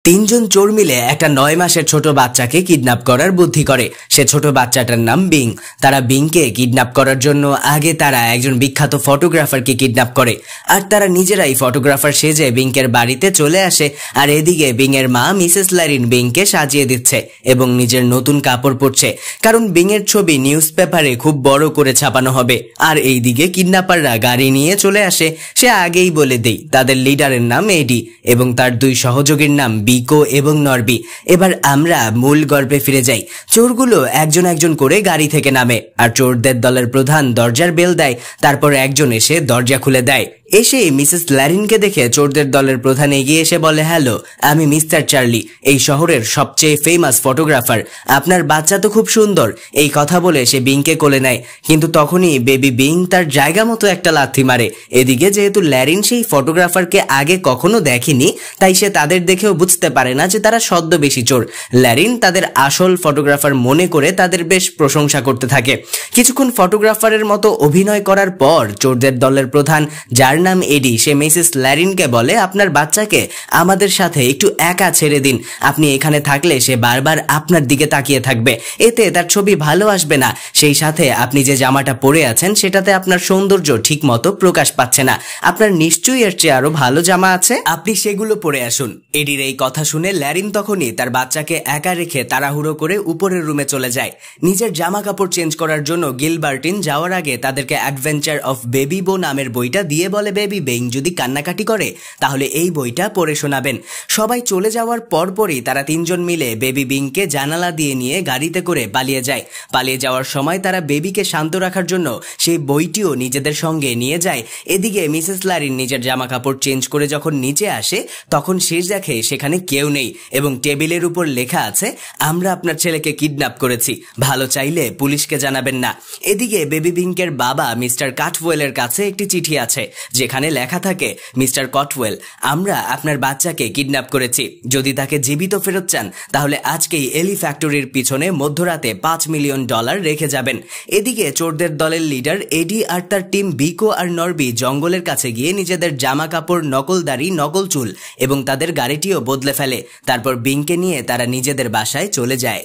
তিনজন চোর মিলে একটা ৯ মাসের ছোট বাচ্চাকে কিডন্যাপ করার বুদ্ধি করে। সে ছোট বাচ্চাটার নাম বিং। তারা বিংকে কিডন্যাপ করার জন্য আগে তারা একজন বিখ্যাত ফটোগ্রাফারকে কিডন্যাপ করে, আর তারা নিজেরাই ফটোগ্রাফার সেজে বিংকের বাড়িতে চলে আসে। আর এদিকে বিং এর মা মিসেস ল্যারিন বিংকে সাজিয়ে দিচ্ছে এবং নিজের নতুন কাপড় পরছে, কারণ বিং এর ছবি নিউজ পেপারে খুব বড় করে ছাপানো হবে। আর এইদিকে কিডন্যাপাররা গাড়ি নিয়ে চলে আসে। সে আগেই বলে দেই তাদের লিডারের নাম এডি এবং তার দুই সহযোগীর নাম বিকো এবং নরবি। এবার আমরা মূল গল্পে ফিরে যাই। চোরগুলো একজন একজন করে গাড়ি থেকে নামে, আর চোরদের দলের প্রধান দরজার বেল দেয়। তারপর একজন এসে দরজা খুলে দেয়। এসে মিসেস ল্যারিনকে দেখে চোরদের দলের প্রধান এগিয়ে এসে বলে, হ্যালো, আমি মিস্টার চার্লি, এই শহরের সবচেয়ে ফেমাস ফটোগ্রাফার। আপনার বাচ্চা তো খুব সুন্দর। এই কথা বলে সে বিংকে কোলে নেয়, কিন্তু তখনই বেবি বিং তার জায়গা মতো একটা লাথি মারে। এদিকে যেহেতু ল্যারিন সেই ফটোগ্রাফারকে আগে কখনো দেখেনি, তাই সে তাদের দেখেও বুঝতে পারে না যে তারা ছদ্মবেশী চোর। ল্যারিন তাদের আসল ফটোগ্রাফার মনে করে তাদের বেশ প্রশংসা করতে থাকে। কিছুক্ষণ ফটোগ্রাফারের মতো অভিনয় করার পর চোরদের দলের প্রধান, যার নাম এডি, সে মিসেস ল্যারিনকে বলে, আপনার বাচ্চাকে আমাদের সাথে একটু একা ছেড়ে দিন। আপনি এখানে থাকলে সে বারবার আপনার দিকে তাকিয়ে থাকবে, এতে তার ছবি ভালো আসবে না। সেই সাথে আপনি যে জামাটা পরে আছেন সেটাতে আপনার সৌন্দর্য ঠিক মতো প্রকাশ পাচ্ছে না। আপনার নিশ্চয়ই এর চেয়ে আরো ভালো জামা আছে, আপনি সেগুলো পরে আসুন। এডির এই কথা শুনে ল্যারিন তখনই তার বাচ্চাকে একা রেখে তাড়াহুড়ো করে উপরের রুমে চলে যায় নিজের জামা কাপড় চেঞ্জ করার জন্য। গিলবার্টিন যাওয়ার আগে তাদেরকে অ্যাডভেঞ্চার অফ বেবি বো নামের বইটা দিয়ে বলে, বেবি বিং যদি কান্নাকাটি করে তাহলে এই বইটা পড়ে শোনাবেন। সবাই চলে যাওয়ার পরপরই তারা তিনজন মিলে বেবি বিংকে জানালা দিয়ে নিয়ে গাড়িতে করে পালিয়ে যায়। পালিয়ে যাওয়ার সময় তারা বেবিকে শান্ত রাখার জন্য সেই বইটিও নিজেদের সঙ্গে নিয়ে যায়। এদিকে মিসেস ল্যারিন নিজের জামা কাপড় চেঞ্জ করে যখন নিচে আসে, তখন সে দেখে সেখানে কেউ নেই এবং টেবিলের উপর লেখা আছে, আমরা আপনার ছেলেকে কিডন্যাপ করেছি, ভালো চাইলে পুলিশকে জানাবেন না। এদিকে বেবি বিংকের বাবা মিস্টার কাটওয়েলের কাছে একটি চিঠি আছে, যেখানে লেখা থাকে, মিস্টার কটওয়েল, আমরা আপনার বাচ্চাকে কিডন্যাপ করেছি। যদি তাকে জীবিত ফেরত চান তাহলে আজকেই এলি ফ্যাক্টরির পিছনে মধ্যরাতে $5 মিলিয়ন রেখে যাবেন। এদিকে চোরদের দলের লিডার এডি আর তার টিম বিকো আর নরবি জঙ্গলের কাছে গিয়ে নিজেদের জামা কাপড়, নকল দাড়ি, নকল চুল এবং তাদের গাড়িটিও বদলে ফেলে। তারপর বিংকে নিয়ে তারা নিজেদের বাসায় চলে যায়।